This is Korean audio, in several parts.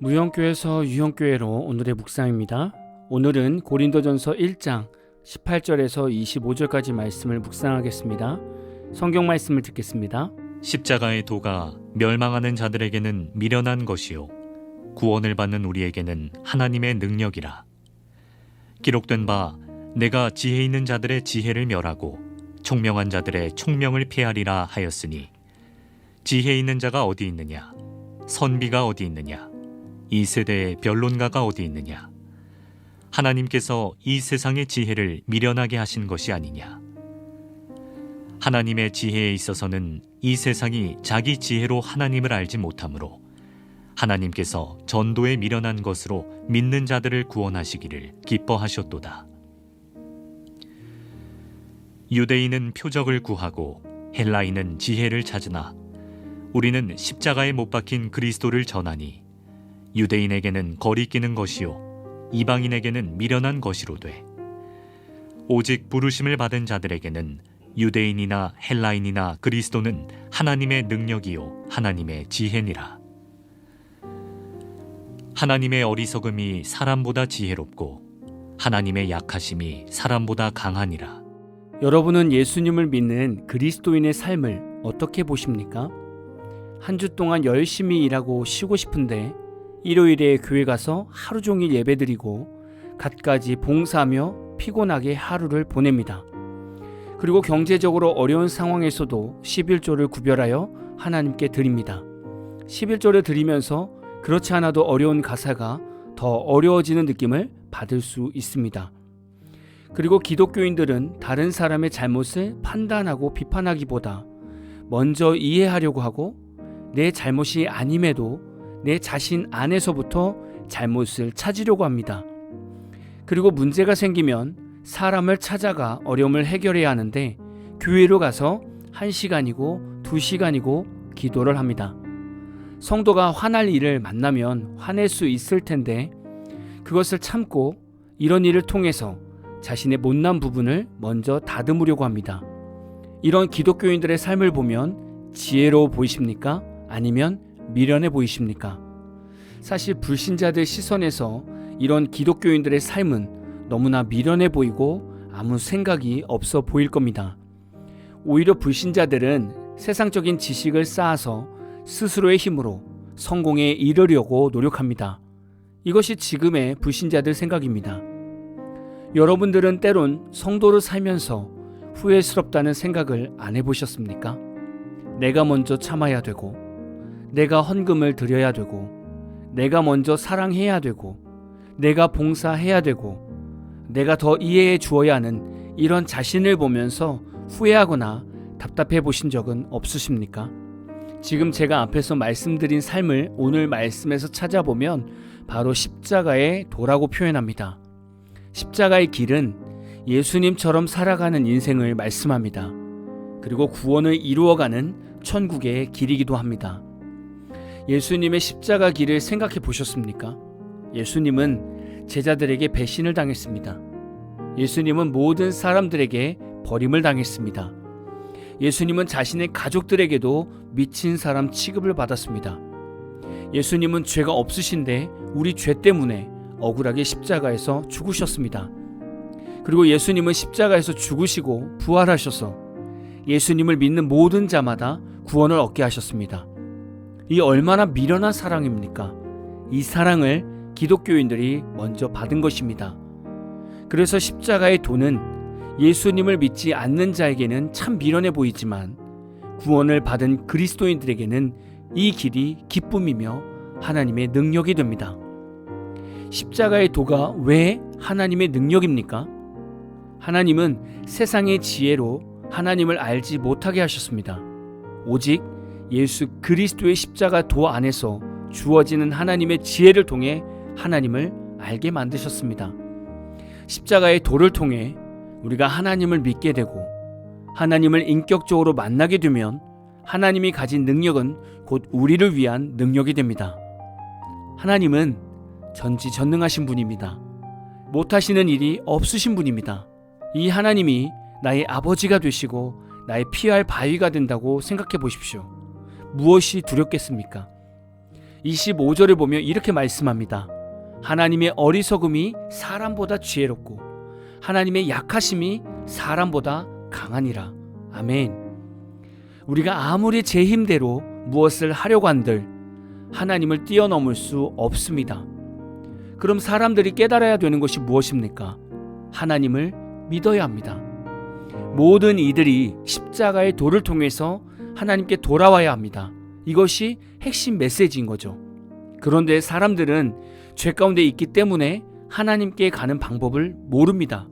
무형교회에서 유형교회로 오늘의 묵상입니다. 오늘은 고린도전서 1장 18절에서 25절까지 말씀을 묵상하겠습니다. 성경 말씀을 듣겠습니다. 십자가의 도가 멸망하는 자들에게는 미련한 것이요 구원을 받는 우리에게는 하나님의 능력이라. 기록된 바 내가 지혜 있는 자들의 지혜를 멸하고 총명한 자들의 총명을 폐하리라 하였으니, 지혜 있는 자가 어디 있느냐? 선비가 어디 있느냐? 이 세대의 변론가가 어디 있느냐? 하나님께서 이 세상의 지혜를 미련하게 하신 것이 아니냐? 하나님의 지혜에 있어서는 이 세상이 자기 지혜로 하나님을 알지 못하므로 하나님께서 전도에 미련한 것으로 믿는 자들을 구원하시기를 기뻐하셨도다. 유대인은 표적을 구하고 헬라인은 지혜를 찾으나 우리는 십자가에 못 박힌 그리스도를 전하니, 유대인에게는 거리끼는 것이요 이방인에게는 미련한 것이로되 오직 부르심을 받은 자들에게는 유대인이나 헬라인이나 그리스도는 하나님의 능력이요 하나님의 지혜니라. 하나님의 어리석음이 사람보다 지혜롭고 하나님의 약하심이 사람보다 강하니라. 여러분은 예수님을 믿는 그리스도인의 삶을 어떻게 보십니까? 한 주 동안 열심히 일하고 쉬고 싶은데 일요일에 교회 가서 하루 종일 예배드리고 갖가지 봉사하며 피곤하게 하루를 보냅니다. 그리고 경제적으로 어려운 상황에서도 11조를 구별하여 하나님께 드립니다. 11조를 드리면서 그렇지 않아도 어려운 가사가 더 어려워지는 느낌을 받을 수 있습니다. 그리고 기독교인들은 다른 사람의 잘못을 판단하고 비판하기보다 먼저 이해하려고 하고, 내 잘못이 아님에도 내 자신 안에서부터 잘못을 찾으려고 합니다. 그리고 문제가 생기면 사람을 찾아가 어려움을 해결해야 하는데 교회로 가서 1시간이고 2시간이고 기도를 합니다. 성도가 화날 일을 만나면 화낼 수 있을 텐데 그것을 참고 이런 일을 통해서 자신의 못난 부분을 먼저 다듬으려고 합니다. 이런 기독교인들의 삶을 보면 지혜로워 보이십니까? 아니면 미련해 보이십니까? 사실 불신자들 시선에서 이런 기독교인들의 삶은 너무나 미련해 보이고 아무 생각이 없어 보일 겁니다. 오히려 불신자들은 세상적인 지식을 쌓아서 스스로의 힘으로 성공에 이르려고 노력합니다. 이것이 지금의 불신자들 생각입니다. 여러분들은 때론 성도로 살면서 후회스럽다는 생각을 안 해보셨습니까? 내가 먼저 참아야 되고, 내가 헌금을 드려야 되고, 내가 먼저 사랑해야 되고, 내가 봉사해야 되고, 내가 더 이해해 주어야 하는 이런 자신을 보면서 후회하거나 답답해 보신 적은 없으십니까? 지금 제가 앞에서 말씀드린 삶을 오늘 말씀에서 찾아보면 바로 십자가의 도라고 표현합니다. 십자가의 길은 예수님처럼 살아가는 인생을 말씀합니다. 그리고 구원을 이루어가는 천국의 길이기도 합니다. 예수님의 십자가 길을 생각해 보셨습니까? 예수님은 제자들에게 배신을 당했습니다. 예수님은 모든 사람들에게 버림을 당했습니다. 예수님은 자신의 가족들에게도 미친 사람 취급을 받았습니다. 예수님은 죄가 없으신데 우리 죄 때문에 억울하게 십자가에서 죽으셨습니다. 그리고 예수님은 십자가에서 죽으시고 부활하셔서 예수님을 믿는 모든 자마다 구원을 얻게 하셨습니다. 이 얼마나 미련한 사랑입니까? 이 사랑을 기독교인들이 먼저 받은 것입니다. 그래서 십자가의 도는 예수님을 믿지 않는 자에게는 참 미련해 보이지만 구원을 받은 그리스도인들에게는 이 길이 기쁨이며 하나님의 능력이 됩니다. 십자가의 도가 왜 하나님의 능력입니까? 하나님은 세상의 지혜로 하나님을 알지 못하게 하셨습니다. 오직 예수 그리스도의 십자가 도 안에서 주어지는 하나님의 지혜를 통해 하나님을 알게 만드셨습니다. 십자가의 도를 통해 우리가 하나님을 믿게 되고 하나님을 인격적으로 만나게 되면 하나님이 가진 능력은 곧 우리를 위한 능력이 됩니다. 하나님은 전지전능하신 분입니다. 못하시는 일이 없으신 분입니다. 이 하나님이 나의 아버지가 되시고 나의 피할 바위가 된다고 생각해 보십시오. 무엇이 두렵겠습니까? 25절을 보면 이렇게 말씀합니다. 하나님의 어리석음이 사람보다 지혜롭고 하나님의 약하심이 사람보다 강하니라. 아멘. 우리가 아무리 제 힘대로 무엇을 하려고 한들 하나님을 뛰어넘을 수 없습니다. 그럼 사람들이 깨달아야 되는 것이 무엇입니까? 하나님을 믿어야 합니다. 모든 이들이 십자가의 도를 통해서 하나님께 돌아와야 합니다. 이것이 핵심 메시지인 거죠. 그런데 사람들은 죄 가운데 있기 때문에 하나님께 가는 방법을 모릅니다.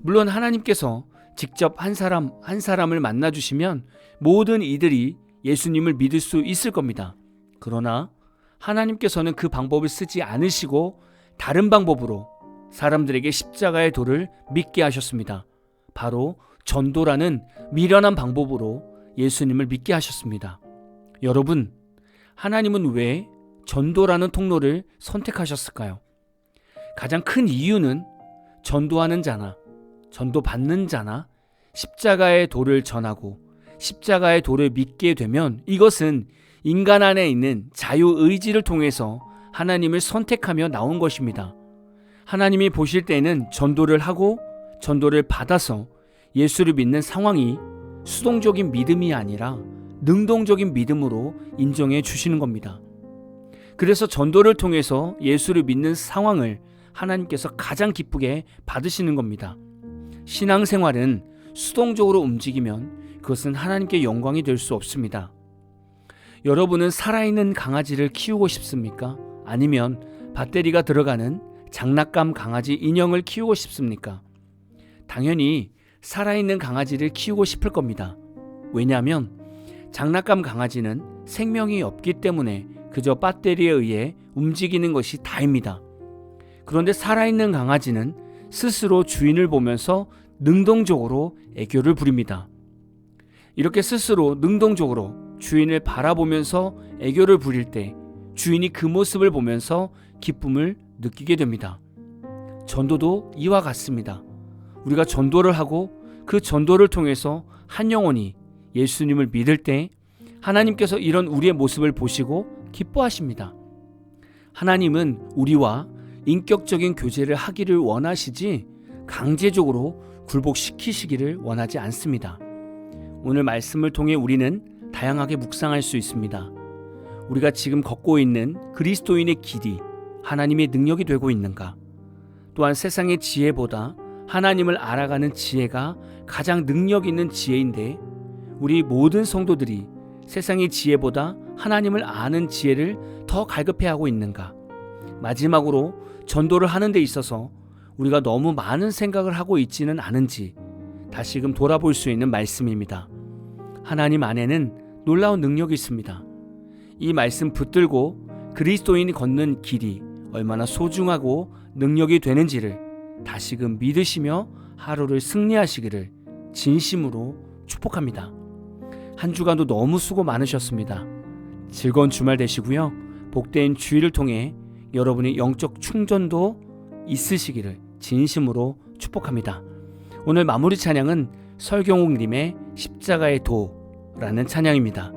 물론 하나님께서 직접 한 사람을 만나주시면 모든 이들이 예수님을 믿을 수 있을 겁니다. 그러나 하나님께서는 그 방법을 쓰지 않으시고 다른 방법으로 사람들에게 십자가의 도를 믿게 하셨습니다. 바로 전도라는 미련한 방법으로 예수님을 믿게 하셨습니다. 여러분, 하나님은 왜 전도라는 통로를 선택하셨을까요? 가장 큰 이유는 전도하는 자나 전도받는 자나 십자가의 도를 전하고 십자가의 도를 믿게 되면 이것은 인간 안에 있는 자유의지를 통해서 하나님을 선택하며 나온 것입니다. 하나님이 보실 때는 전도를 하고 전도를 받아서 예수를 믿는 상황이 수동적인 믿음이 아니라 능동적인 믿음으로 인정해 주시는 겁니다. 그래서 전도를 통해서 예수를 믿는 상황을 하나님께서 가장 기쁘게 받으시는 겁니다. 신앙생활은 수동적으로 움직이면 그것은 하나님께 영광이 될 수 없습니다. 여러분은 살아있는 강아지를 키우고 싶습니까? 아니면 배터리가 들어가는 장난감 강아지 인형을 키우고 싶습니까? 당연히 살아있는 강아지를 키우고 싶을 겁니다. 왜냐하면 장난감 강아지는 생명이 없기 때문에 그저 배터리에 의해 움직이는 것이 다입니다. 그런데 살아있는 강아지는 스스로 주인을 보면서 능동적으로 애교를 부립니다. 이렇게 스스로 능동적으로 주인을 바라보면서 애교를 부릴 때 주인이 그 모습을 보면서 기쁨을 느끼게 됩니다. 전도도 이와 같습니다. 우리가 전도를 하고 그 전도를 통해서 한 영혼이 예수님을 믿을 때 하나님께서 이런 우리의 모습을 보시고 기뻐하십니다. 하나님은 우리와 인격적인 교제를 하기를 원하시지 강제적으로 굴복시키시기를 원하지 않습니다. 오늘 말씀을 통해 우리는 다양하게 묵상할 수 있습니다. 우리가 지금 걷고 있는 그리스도인의 길이 하나님의 능력이 되고 있는가? 또한 세상의 지혜보다 하나님을 알아가는 지혜가 가장 능력 있는 지혜인데 우리 모든 성도들이 세상의 지혜보다 하나님을 아는 지혜를 더 갈급해하고 있는가? 마지막으로 전도를 하는 데 있어서 우리가 너무 많은 생각을 하고 있지는 않은지 다시금 돌아볼 수 있는 말씀입니다. 하나님 안에는 놀라운 능력이 있습니다. 이 말씀 붙들고 그리스도인이 걷는 길이 얼마나 소중하고 능력이 되는지를 다시금 믿으시며 하루를 승리하시기를 진심으로 축복합니다. 한 주간도 너무 수고 많으셨습니다. 즐거운 주말 되시고요. 복된 주일을 통해 여러분의 영적 충전도 있으시기를 진심으로 축복합니다. 오늘 마무리 찬양은 설경욱님의 십자가의 도라는 찬양입니다.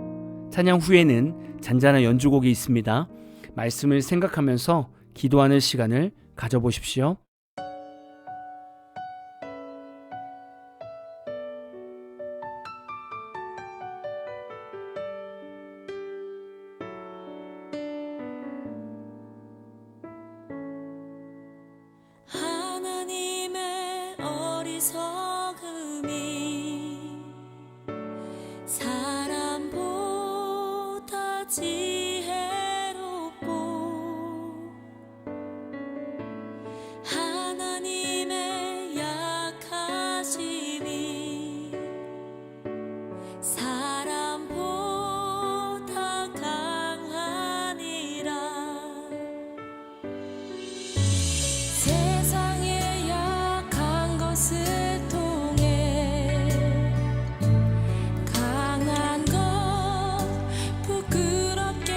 찬양 후에는 잔잔한 연주곡이 있습니다. 말씀을 생각하면서 기도하는 시간을 가져보십시오. 하나님의 어리석음이 사람보다 지혜롭고 하나님의 약하심이 사람보다 강하니라. 세상에 약한 것을 통해 강한 것 부끄럽게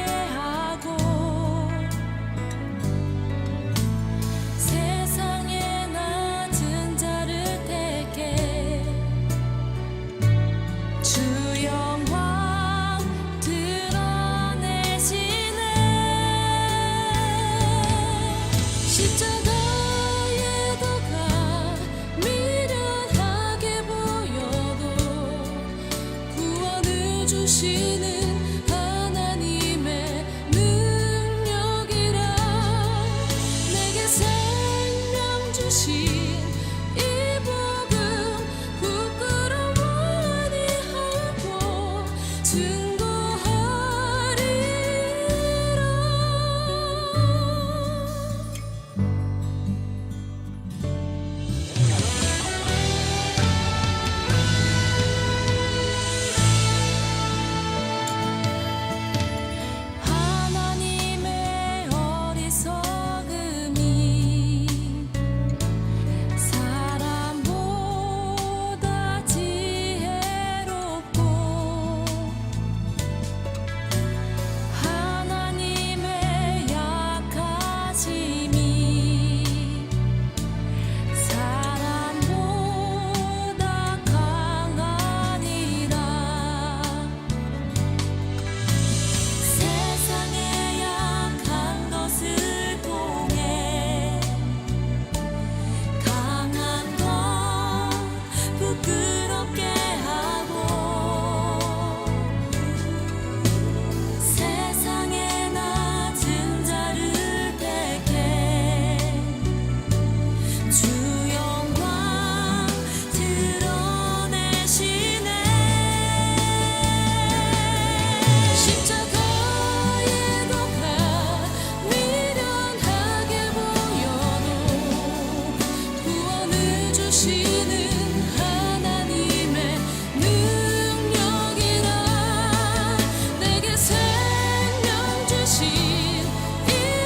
주신 이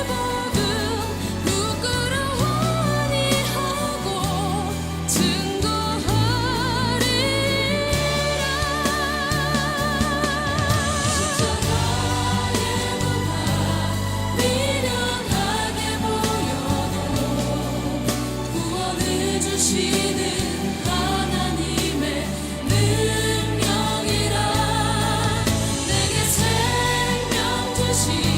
복음 부끄러워하니 하고 증거하리라. 십자가의 고난 미련하게 보여도 구원을 주시는 하나님의 능력이라. 내게 생명 주신